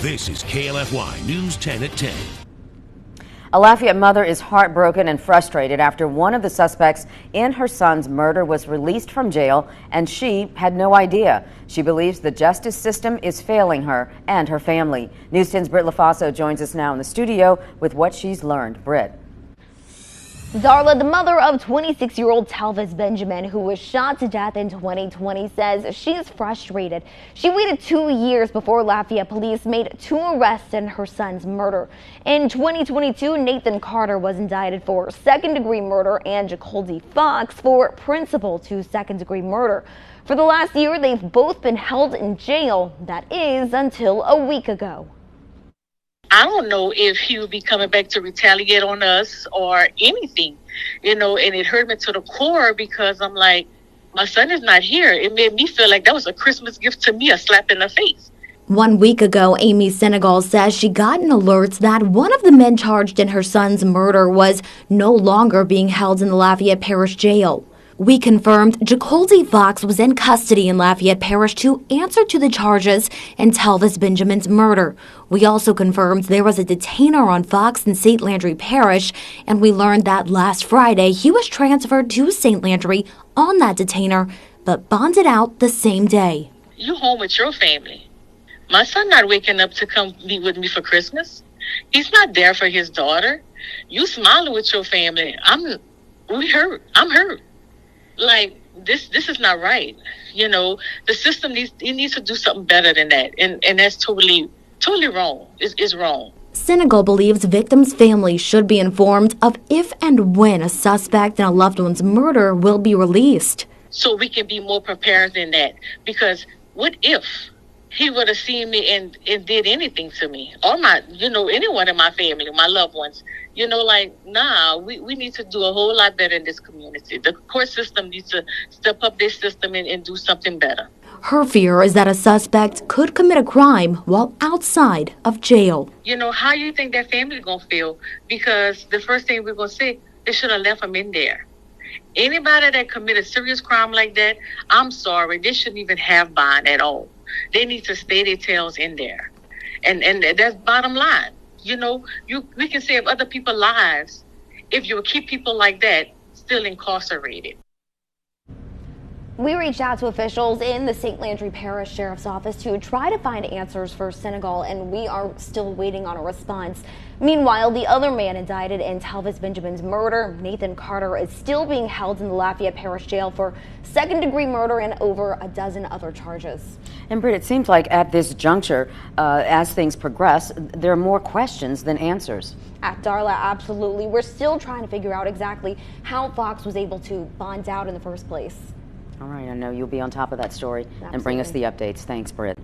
This is KLFY News 10 at 10. A Lafayette mother is heartbroken and frustrated after one of the suspects in her son's murder was released from jail and she had no idea. She believes the justice system is failing her and her family. News 10's Britt LaFaso joins us now in the studio with what she's learned. Britt. Darla, the mother of 26-year-old Talvis Benjamin, who was shot to death in 2020, says she is frustrated. She waited 2 years before Lafayette police made 2 arrests in her son's murder. In 2022, Nathan Carter was indicted for second-degree murder and Jacoldy Fox for principal to second-degree murder. For the last year, they've both been held in jail. That is until a week ago. I don't know if he would be coming back to retaliate on us or anything, and it hurt me to the core because I'm like, my son is not here. It made me feel like that was a Christmas gift to me, a slap in the face. 1 week ago, Amy Senegal says she got an alert that one of the men charged in her son's murder was no longer being held in the Lafayette Parish Jail. We confirmed Jacoldy Fox was in custody in Lafayette Parish to answer to the charges in Talvis Benjamin's murder. We also confirmed there was a detainer on Fox in St. Landry Parish, and we learned that last Friday he was transferred to St. Landry on that detainer, but bonded out the same day. You home with your family. My son not waking up to come meet with me for Christmas. He's not there for his daughter. You smiling with your family. I'm hurt. Like, this is not right. The system needs to do something better than that. And that's totally wrong. It's wrong. Senegal believes victims' families should be informed of if and when a suspect in a loved one's murder will be released. So we can be more prepared than that. Because what if he would have seen me and did anything to me? Or anyone in my family, my loved ones. We need to do a whole lot better in this community. The court system needs to step up their system and do something better. Her fear is that a suspect could commit a crime while outside of jail. How you think that family going to feel? Because the first thing we're going to say, they should have left him in there. Anybody that committed a serious crime like that, I'm sorry, they shouldn't even have bond at all. They need to stay their tails in there. And that's bottom line. We can save other people's lives if you keep people like that still incarcerated. We reached out to officials in the St. Landry Parish Sheriff's Office to try to find answers for Senegal, and we are still waiting on a response. Meanwhile, the other man indicted in Talvis Benjamin's murder, Nathan Carter, is still being held in the Lafayette Parish Jail for second-degree murder and over a dozen other charges. And Britt, it seems like at this juncture, as things progress, there are more questions than answers. Darla, absolutely. We're still trying to figure out exactly how Fox was able to bond out in the first place. All right, I know you'll be on top of that story. Absolutely. And bring us the updates. Thanks, Britt.